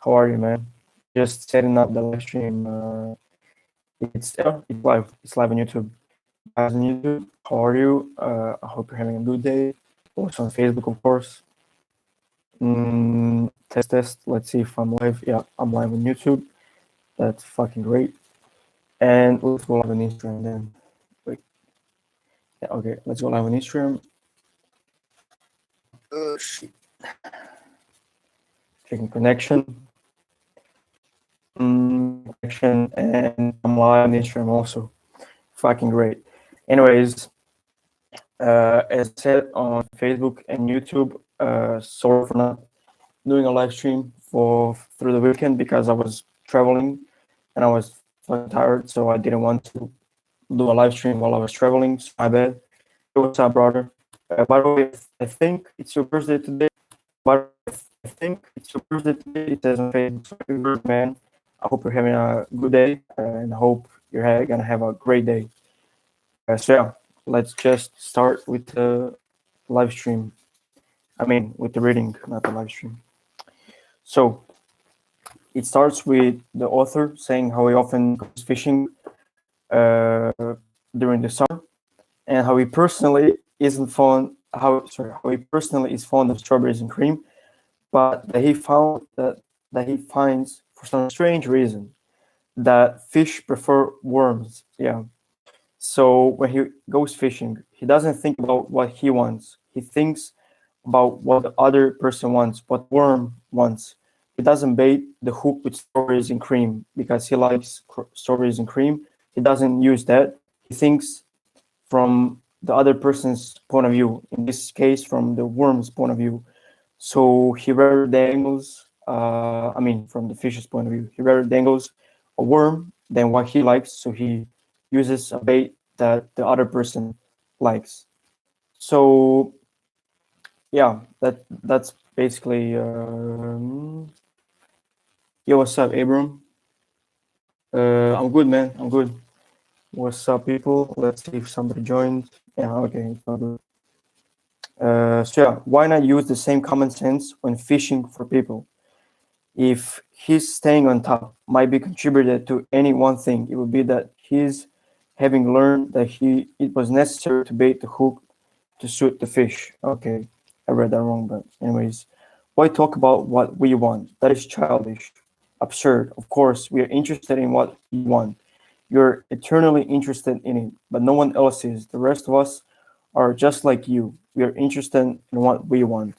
How are you, man? Just setting up the live stream. It's live. It's live on YouTube. Guys on YouTube, how are you? I hope you're having a good day. Also on Facebook, of course. Test. Let's see if I'm live. Yeah, I'm live on YouTube. That's fucking great. And let's go live on Instagram then. Wait. Yeah, okay. Let's go live on Instagram. Shit. Checking connection. Connection, and I'm live on Instagram also. Fucking great. Anyways, as I said on Facebook and YouTube, sorry for not doing a live stream for through the weekend because I was traveling and I was fucking tired, so I didn't want to do a live stream while I was traveling. So my bad. Hey, what's up, brother? By the way, I think it's your birthday today. But I think it's your birthday today. It says on Facebook. So happy birthday, man. I hope you're having a good day, and I hope you're gonna have a great day. So yeah, let's just start with the live stream. I mean, with the reading, not the live stream. So it starts with the author saying how he often goes fishing uh, during the summer, and how he personally isn't fond. How he personally is fond of strawberries and cream, but that he finds for some strange reason that fish prefer worms. Yeah. So when he goes fishing, he doesn't think about what he wants. He thinks about what the other person wants, what worm wants. He doesn't bait the hook with strawberries and cream because he likes strawberries and cream. He doesn't use that. He thinks from the other person's point of view, in this case, from the worm's point of view. So he rather dangles, from the fish's point of view, he rather dangles a worm than what he likes. So he uses a bait that the other person likes. So yeah, that's basically. Yo, what's up, Abram? I'm good, man. I'm good. What's up, people? Let's see if somebody joined. Yeah, okay, it's not good. So yeah, why not use the same common sense when fishing for people? If his staying on top might be contributed to any one thing, it would be that he's having learned that it was necessary to bait the hook to suit the fish. Okay, I read that wrong, but anyways, why talk about what we want? That is childish, absurd. Of course, we are interested in what you want. You're eternally interested in it, but no one else is. The rest of us are just like you. We are interested in what we want.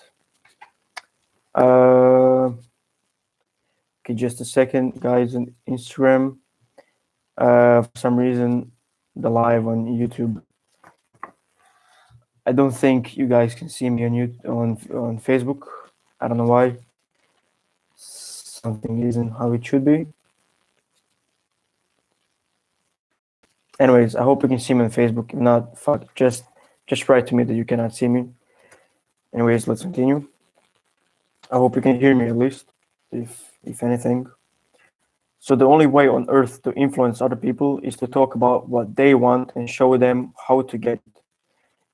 Okay, just a second, guys, on Instagram. For some reason, the live on YouTube. I don't think you guys can see me on Facebook. I don't know why. Something isn't how it should be. Anyways, I hope you can see me on Facebook. If not, fuck, just write to me that you cannot see me. Anyways, let's continue. I hope you can hear me at least, if anything. So the only way on earth to influence other people is to talk about what they want and show them how to get it.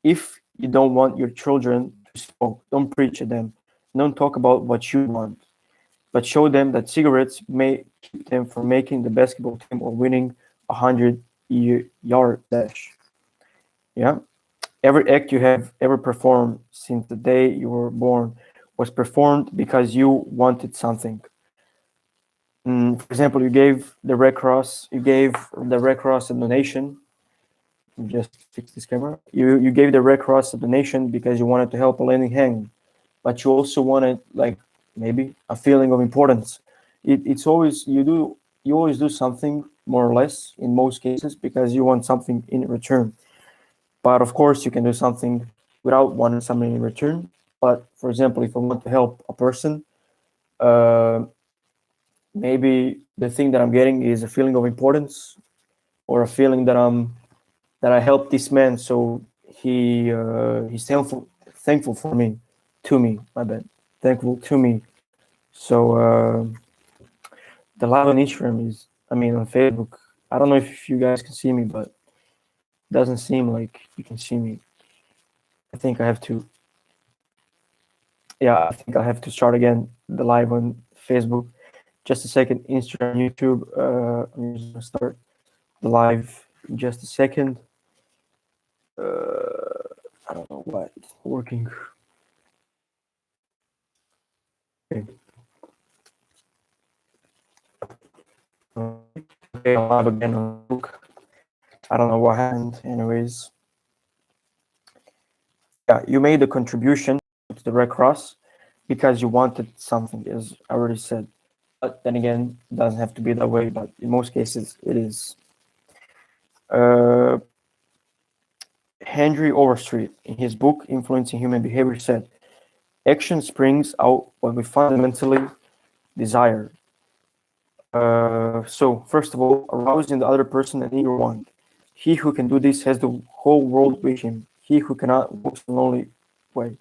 If you don't want your children to smoke, don't preach at them. Don't talk about what you want, but show them that cigarettes may keep them from making the basketball team or winning a 100-yard dash. Yeah. Every act you have ever performed since the day you were born was performed because you wanted something. For example, you gave the Red Cross a donation. Just fix this camera. You gave the Red Cross a donation because you wanted to help a landing hanging, but you also wanted like maybe a feeling of importance. It's always you always do something more or less in most cases because you want something in return. But of course, you can do something without wanting something in return. But for example, if I want to help a person, maybe the thing that I'm getting is a feeling of importance, or a feeling that I helped this man, so he's thankful for me, to me. My bad, thankful to me. So the live on Instagram on Facebook. I don't know if you guys can see me, but it doesn't seem like you can see me. I think I have to. Yeah, I think I have to start again the live on Facebook Just a second. Instagram, YouTube. I'm just gonna start the live in just a second. I don't know why it's working. Okay. Okay, I'm live again on Facebook. I don't know what happened. Anyways, yeah, you made a contribution to the Red Cross because you wanted something, as I already said. But then again, it doesn't have to be that way. But in most cases, it is. Uh, Henry Overstreet, in his book Influencing Human Behavior, said, "Action springs out what we fundamentally desire." So, first of all, arousing the other person an eager want. He who can do this has the whole world with him. He who cannot walks a lonely way.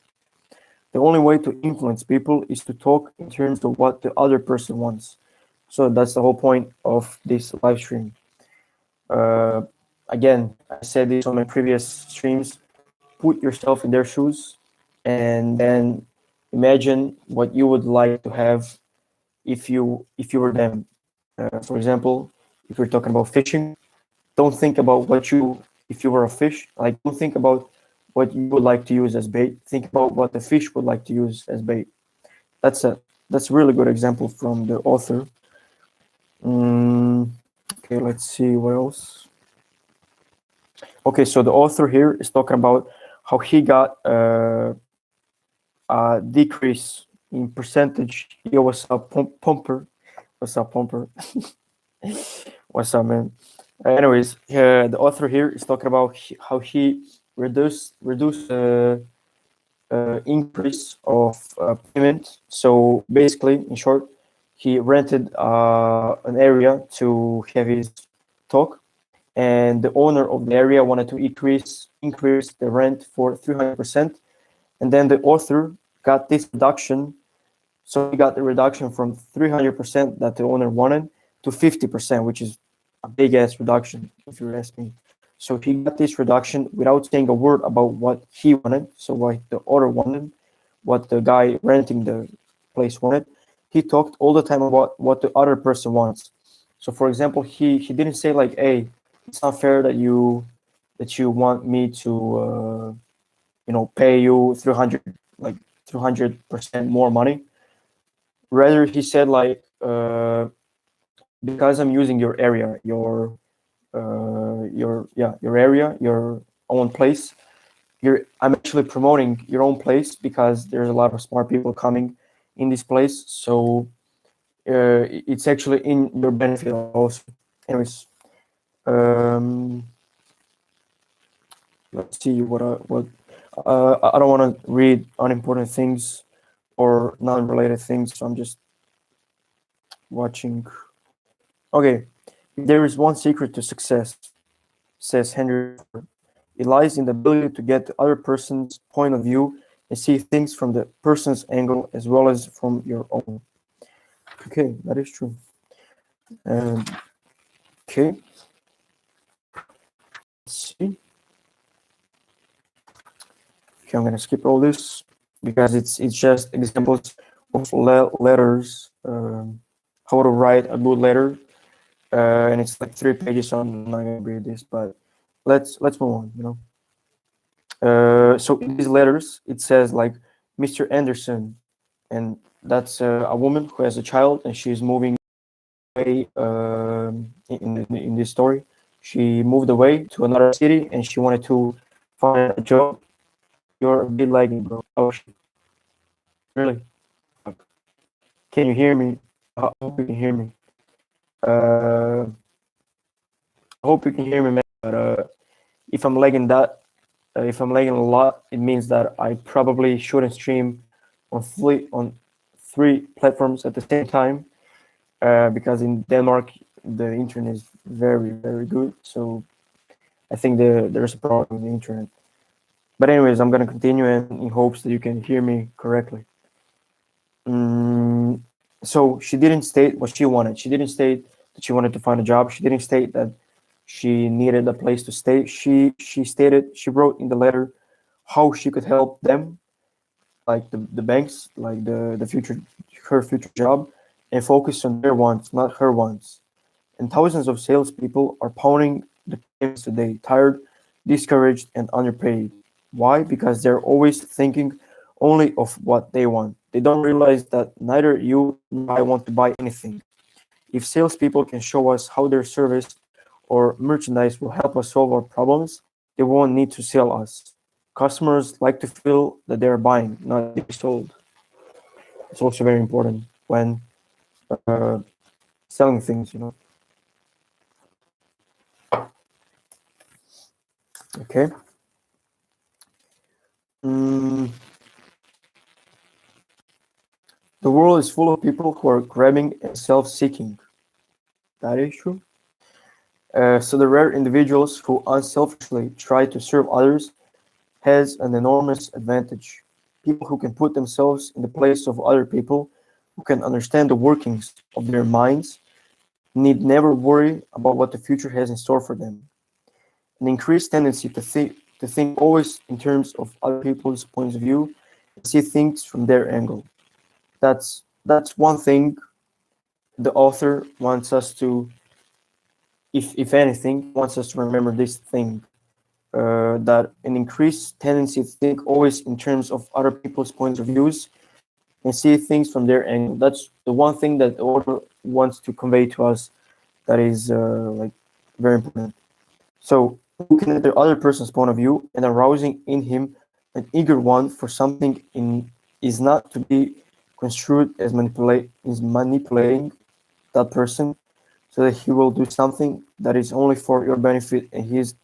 The only way to influence people is to talk in terms of what the other person wants. So that's the whole point of this live stream. Uh, Again, I said this on my previous streams. Put yourself in their shoes, and then imagine what you would like to have if you were them. For example, if we're talking about fishing, don't think about what you if you were a fish. Like, don't think about what you would like to use as bait. Think about what the fish would like to use as bait. That's a really good example from the author. Okay, let's see what else. Okay, so the author here is talking about how he got a decrease in percentage. Yo, what's up, Pumper? What's up, Pumper? What's up, man? Anyways, the author here is talking about how he reduced increase of payment. So basically, in short, he rented an area to have his talk, and the owner of the area wanted to increase the rent for 300%, and then the author got this reduction. So he got the reduction from 300% that the owner wanted to 50%, which is a big ass reduction, if you ask me. So he got this reduction without saying a word about what he wanted, so what the owner wanted, what the guy renting the place wanted. He talked all the time about what the other person wants. So for example, he didn't say like, "Hey, it's not fair that you want me to pay you 300% more money." Rather, he said like, because I'm using your area, your area, your own place. I'm actually promoting your own place because there's a lot of smart people coming in this place. So it's actually in your benefit also. Anyways, let's see what I don't want to read unimportant things or non-related things, so I'm just watching. Okay, there is one secret to success, says Henry. It lies in the ability to get the other person's point of view and see things from the person's angle as well as from your own. Okay, that is true. Okay, let's see. Okay, I'm gonna skip all this because it's just examples of letters. How to write a good letter, and it's like 3 pages. So I'm not gonna read this, but let's move on. So in these letters, it says like Mr. Anderson, and that's a woman who has a child, and she's moving away. In this story, she moved away to another city, and she wanted to find a job. You're a bit lagging, bro. Oh, shit. Really? Can you hear me? I hope you can hear me. I hope you can hear me, man. But if I'm lagging if I'm lagging a lot, it means that I probably shouldn't stream on three platforms at the same time, because in Denmark the internet is very, very good. So I think there's a problem with the internet. But anyways, I'm gonna continue in hopes that you can hear me correctly. So she didn't state what she wanted. She didn't state that she wanted to find a job. She didn't state that she needed a place to stay. She wrote in the letter how she could help them, like the banks, like her future job, and focus on their wants, not her wants. And thousands of salespeople are pounding the pavements today, tired, discouraged, and underpaid. Why? Because they're always thinking only of what they want. They don't realize that neither you nor I want to buy anything. If salespeople can show us how their service or merchandise will help us solve our problems, they won't need to sell us. Customers like to feel that they're buying, not being sold. It's also very important when uh, selling things. Okay. Mm, the world is full of people who are grabbing and self-seeking. That is true. So the rare individuals who unselfishly try to serve others has an enormous advantage. People who can put themselves in the place of other people, who can understand the workings of their minds, need never worry about what the future has in store for them. An increased tendency to think always in terms of other people's points of view and see things from their angle. That's one thing the author wants us to, if anything, wants us to remember this thing. That an increased tendency to think always in terms of other people's points of views and see things from their angle. That's the one thing that the author wants to convey to us. That is like very important. So looking at the other person's point of view and arousing in him an eager one for something in is not to be construed as manipulating that person so that he will do something that is only for your benefit and his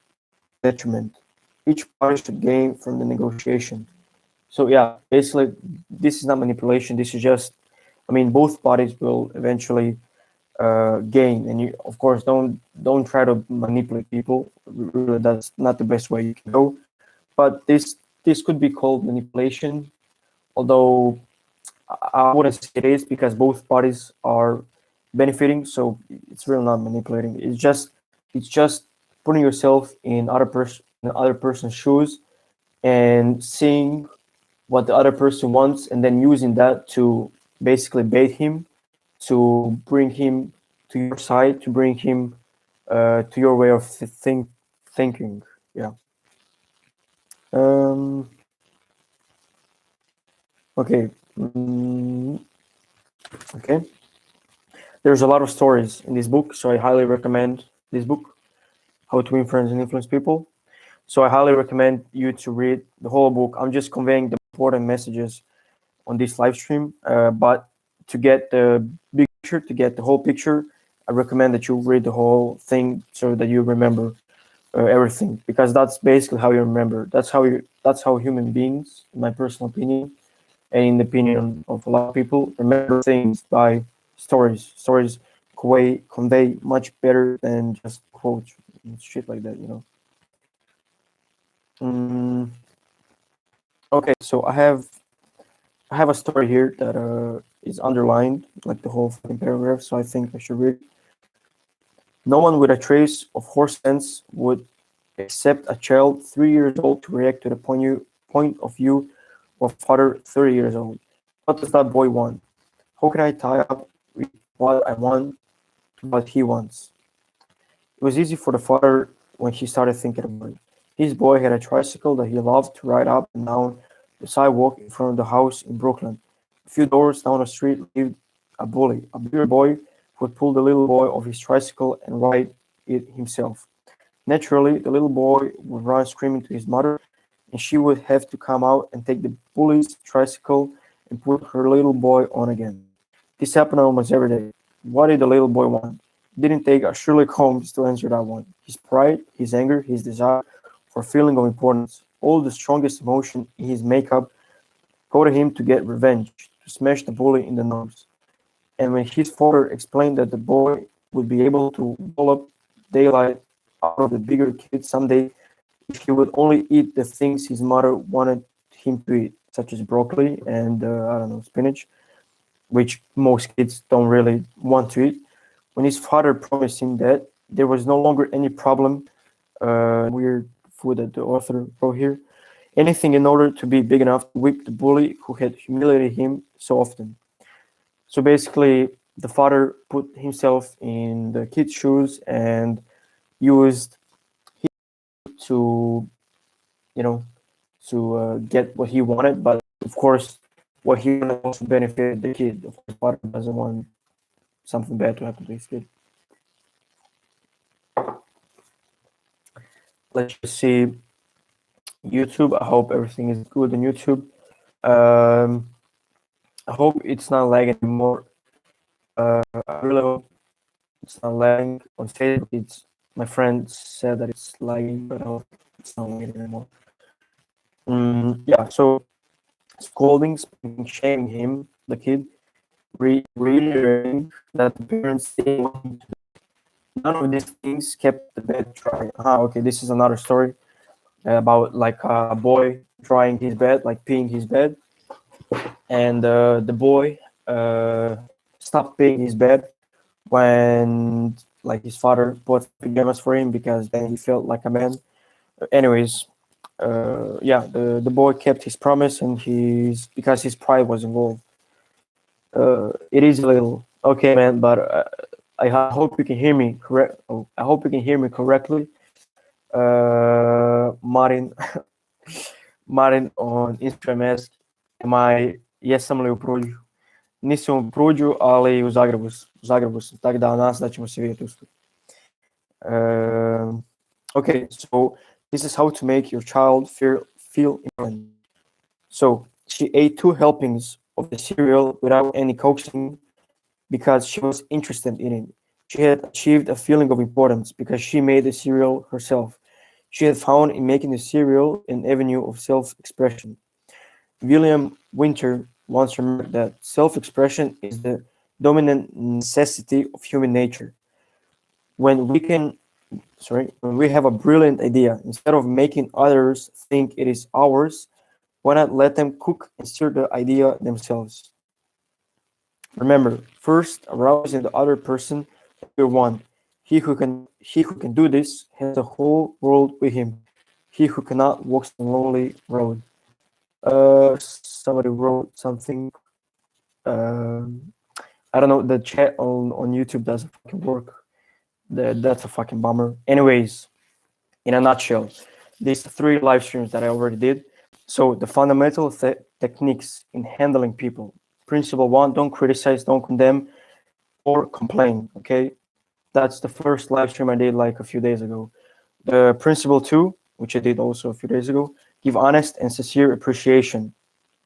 detriment. Each party should gain from the negotiation. So yeah, basically, this is not manipulation. This is just, I mean, both parties will eventually gain, and you, of course, don't try to manipulate people. Really, that's not the best way you can go. But this could be called manipulation, although I wouldn't say it is because both parties are benefiting. So it's really not manipulating. It's just putting yourself in other person's shoes and seeing what the other person wants and then using that to basically bait him, to bring him to your side, to bring him to your way of thinking. Yeah. Um, okay. Okay. There's a lot of stories in this book, so I highly recommend this book, How to Win Friends and Influence People. So I highly recommend you to read the whole book. I'm just conveying the important messages on this live stream, but to get the big picture, to get the whole picture, I recommend that you read the whole thing so that you remember everything, because that's basically how you remember. That's how human beings, in my personal opinion, and in the opinion of a lot of people, remember things by stories. Stories convey much better than just quotes and shit like that. Mm, okay, so I have a story here that is underlined, like the whole fucking paragraph, so I think I should read it. No one with a trace of horse sense would accept a child 3 years old to react to the point of view of a father 30 years old. What does that boy want? How can I tie up with what I want to what he wants? It was easy for the father when he started thinking about it. His boy had a tricycle that he loved to ride up and down the sidewalk in front of the house in Brooklyn. A few doors down the street lived a bully, a bigger boy who would pull the little boy off his tricycle and ride it himself. Naturally, the little boy would run screaming to his mother, and she would have to come out and take the bully's tricycle and put her little boy on again. This happened almost every day. What did the little boy want? It didn't take a Sherlock Holmes to answer that one. His pride, his anger, his desire for feeling of importance, all the strongest emotion in his makeup, called him to get revenge, to smash the bully in the nose. And when his father explained that the boy would be able to wallop daylight out of the bigger kid someday if he would only eat the things his mother wanted him to eat, such as broccoli and I don't know, spinach, which most kids don't really want to eat. When his father promised him that there was no longer any problem, weird food that the author wrote here, anything in order to be big enough to whip the bully who had humiliated him so often. So basically, the father put himself in the kid's shoes and used to, you know, to get what he wanted. But of course, what he wanted also benefited the kid. Of course, father doesn't want something bad to happen to his kid. Let's just see YouTube. I hope everything is good on YouTube. I hope it's not lagging anymore. I really hope it's not lagging on Facebook. It's my friend said that it's lagging, but I hope it's not lagging anymore. Yeah, so scolding, shaming him, the kid, reiterating that the parents didn't want him to. None of these things kept the bed dry. Okay, this is another story about like a boy drying his bed, like peeing his bed, and the boy stopped peeing his bed when like his father bought pajamas for him because then he felt like a man. Anyways, yeah, the boy kept his promise and because his pride was involved. It is a little okay, man, but I hope you can hear me correct. Oh, I hope you can hear me correctly. Martin, Martin on Instagram asks, "Am I jesam li u Pruđu?" Nisam u Pruđu, ali u Zagrebu sam, tako da nas da ćemo se vidjeti uskoro. Okay, so this is how to make your child feel important. So she ate 2 helpings of the cereal without any coaxing because she was interested in it. She had achieved a feeling of importance because she made the cereal herself. She had found in making the cereal an avenue of self-expression. William Winter once remarked that self-expression is the dominant necessity of human nature. When we have a brilliant idea, instead of making others think it is ours, why not let them cook and stir the idea themselves? Remember, first arouse in the other person your want. He who can do this has the whole world with him. He who cannot walks the lonely road. Somebody wrote something. I don't know. The chat on YouTube doesn't fucking work. That's a fucking bummer. Anyways, in a nutshell, these 3 live streams that I already did. So the fundamental techniques in handling people. Principle 1: don't criticize, don't condemn, or complain. Okay, that's the first live stream I did like a few days ago. The principle 2, which I did also a few days ago, give honest and sincere appreciation.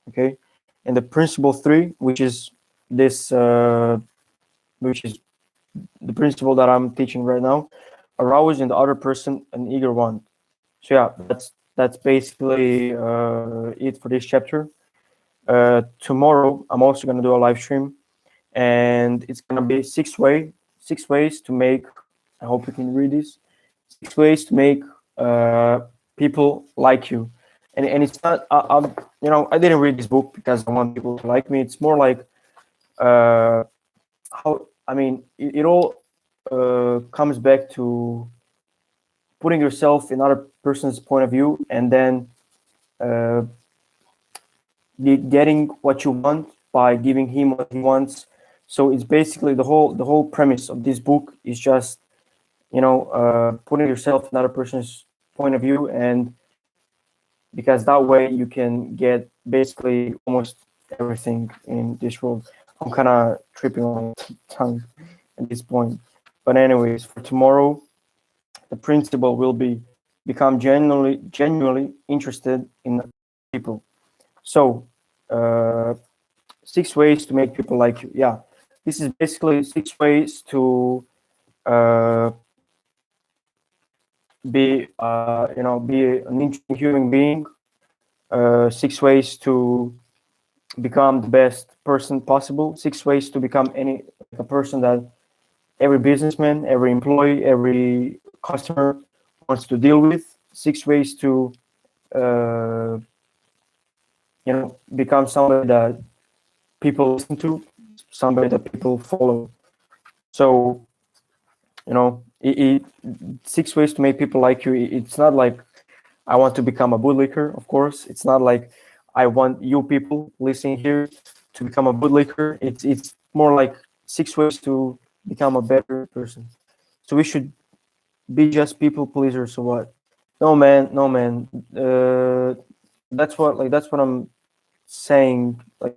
Okay, and the principle 3, which is this, which is the principle that I'm teaching right now, arouse in the other person an eager want. So yeah, that's basically it for this chapter. Tomorrow I'm also gonna do a live stream, and it's gonna be 6 ways to make. I hope you can read this. 6 ways to make people like you, and it's not. I didn't read this book because I want people to like me. It's more like how. I mean, it all comes back to putting yourself in other person's point of view, and then getting what you want by giving him what he wants. So it's basically the whole premise of this book is just putting yourself in another person's point of view, and because that way you can get basically almost everything in this world. I'm kind of tripping on my tongue at this point, but anyways, for tomorrow, the principle will be become genuinely interested in people. So 6 ways to make people like you. Yeah, this is basically 6 ways to be an interesting human being. 6 ways to become the best person possible. 6 ways to become a person that every businessman, every employee, every customer wants to deal with. 6 ways to become somebody that people listen to, somebody that people follow. So 6 ways to make people like you. It's not like I want to become a bootlicker, of course. It's not like I want you people listening here to become a bootlicker. It's more like 6 ways to become a better person. So we should be just people pleasers or what? No man, no man. That's what I'm saying. Like that's what I'm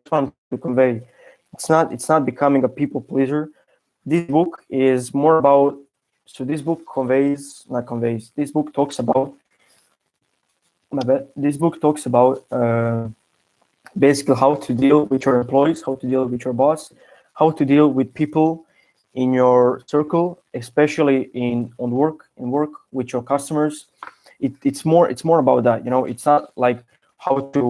trying to convey. It's not becoming a people pleaser. This book is more about. So this book conveys, not conveys. This book talks about. My bad. This book talks about basically how to deal with your employees, how to deal with your boss, how to deal with people in your circle, especially in work with your customers. It's more about that. It's not like how to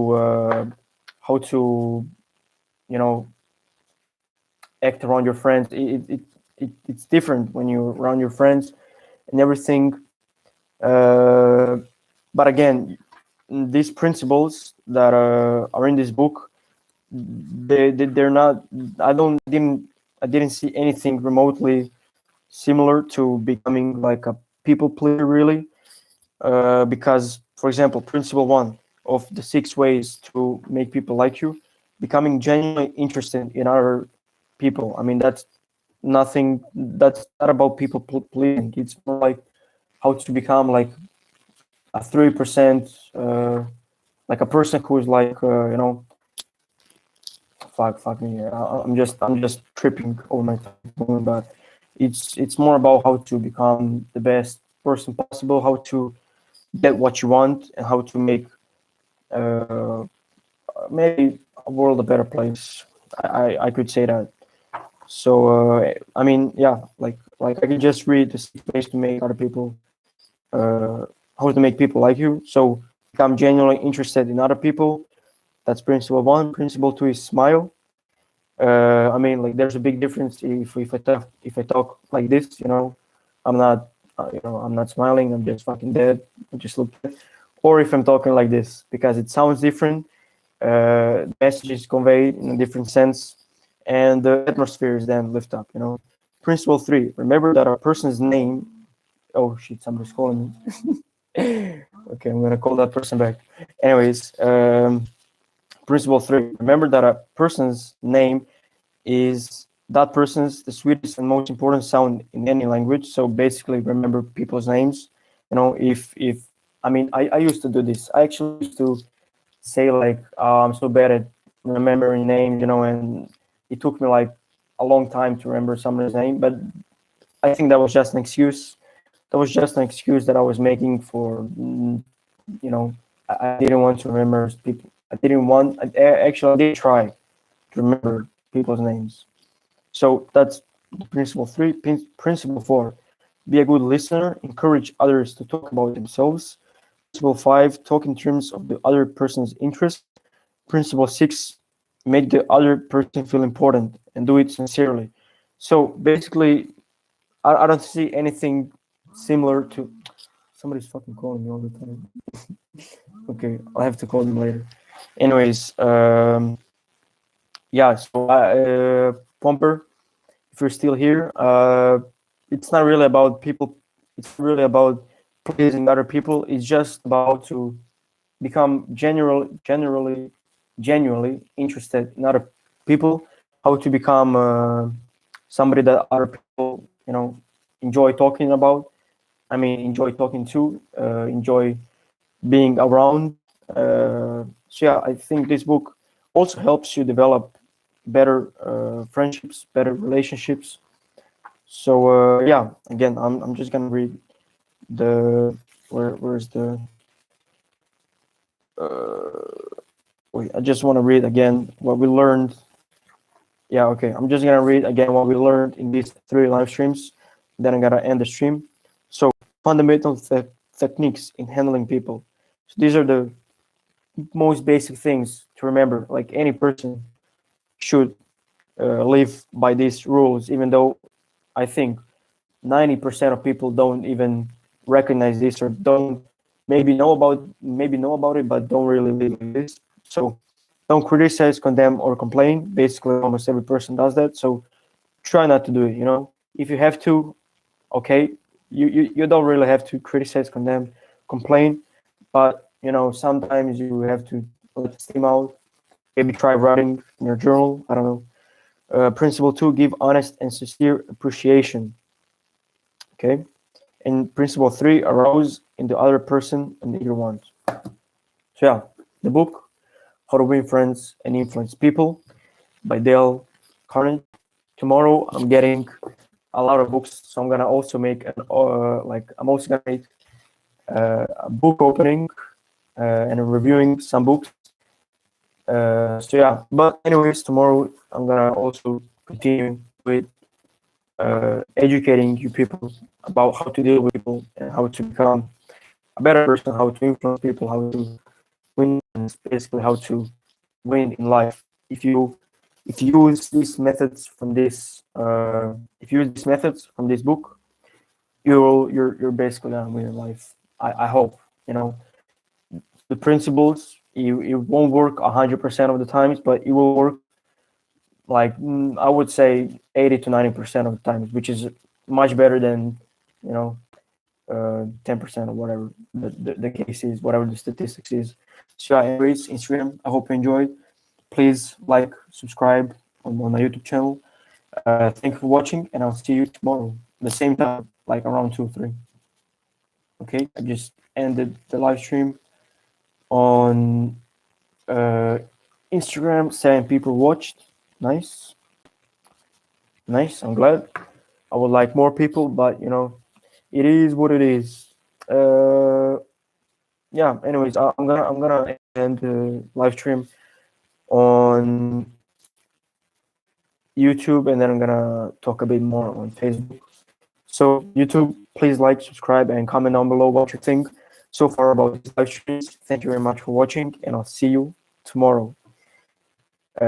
act around your friends. It's different when you're around your friends and everything. Uh, but again, these principles that are in this book, they're not. I didn't see anything remotely similar to becoming like a people pleaser, really. Because, for example, principle one of the 6 ways to make people like you, becoming genuinely interested in other people. I mean, that's nothing. That's not about people pleasing. It's more like how to become like a 3%, like a person who is like, fuck me. I'm just tripping over my tongue, but it's more about how to become the best person possible, how to get what you want, and how to make uh, maybe a world a better place. I could say that. So I mean, yeah, like I could just read the 6 ways to make other people, uh, how to make people like you. So become genuinely interested in other people. That's principle one. Principle two is smile. I mean, like there's a big difference if I talk like this. I'm not I'm not smiling. I'm just fucking dead. I just look dead. Or if I'm talking like this, because it sounds different. The message is conveyed in a different sense, and the atmosphere is then lift up. Principle three: remember that a person's name. Oh shit! Somebody's calling me. Okay, I'm gonna call that person back. Anyways, principle three: remember that a person's name is that person's the sweetest and most important sound in any language. So basically, remember people's names. If I mean, I used to do this. I actually used to say like, I'm so bad at remembering names, and it took me like a long time to remember somebody's name. But I think that was just an excuse. That was just an excuse that I was making for, I didn't want to remember people. I didn't want. Actually, I did try to remember people's names. So that's principle three. Principle four: be a good listener. Encourage others to talk about themselves. Principle five: talk in terms of the other person's interest. Principle six: make the other person feel important and do it sincerely. So basically, I don't see anything similar to. Somebody's fucking calling me all the time. Okay, I'll have to call them later. Anyways, yeah. So, Pomper, if you're still here, it's not really about people. It's really about pleasing other people. It's just about how to become genuinely interested in other people. How to become somebody that other people, enjoy talking about. I mean, enjoy talking to, enjoy being around. So yeah, I think this book also helps you develop better friendships, better relationships. So yeah, again, I'm just gonna read the where's the wait, I just want to read again what we learned. Yeah, okay. I'm just gonna read again what we learned in these 3 live streams. Then I'm gonna end the stream. So fundamental techniques in handling people. So these are the most basic things to remember. Like any person should live by these rules, even though I think 90% of people don't even recognize this or don't maybe know about it, but don't really live like this. So don't criticize, condemn, or complain. Basically, almost every person does that. So try not to do it. If you have to, okay, you don't really have to criticize, condemn, complain, but sometimes you have to let the steam out. Maybe try writing in your journal. I don't know. Principle 2, give honest and sincere appreciation. Okay. And principle 3, arouse in the other person and the other ones. So yeah, the book How to Win Friends and Influence People by Dale Carnegie. Tomorrow I'm getting a lot of books, so I'm gonna also make an I'm also gonna make a book opening and reviewing some books. So yeah, but anyways, tomorrow I'm gonna also continue with educating you people about how to deal with people and how to become a better person, how to influence people, how to win, and basically how to win in life. If you use these methods from this if you use these methods from this book, you're basically gonna win in life. I hope. The principles, it won't work 100% of the times, but it will work like I would say 80 to 90% of the times, which is much better than you know 10% or whatever the case is, whatever the statistics is. So yeah, anyways, Instagram, I hope you enjoyed. Please like, subscribe on my YouTube channel. Thank you for watching, and I'll see you tomorrow the same time, like around 2 3. Okay, I just ended the live stream on uh, Instagram. 7 people watched. Nice, nice. I'm glad. I would like more people, but it is what it is. Yeah. Anyways, I'm gonna end the live stream on YouTube, and then I'm gonna talk a bit more on Facebook. So YouTube, please like, subscribe, and comment down below what you think so far about these live streams. Thank you very much for watching, and I'll see you tomorrow.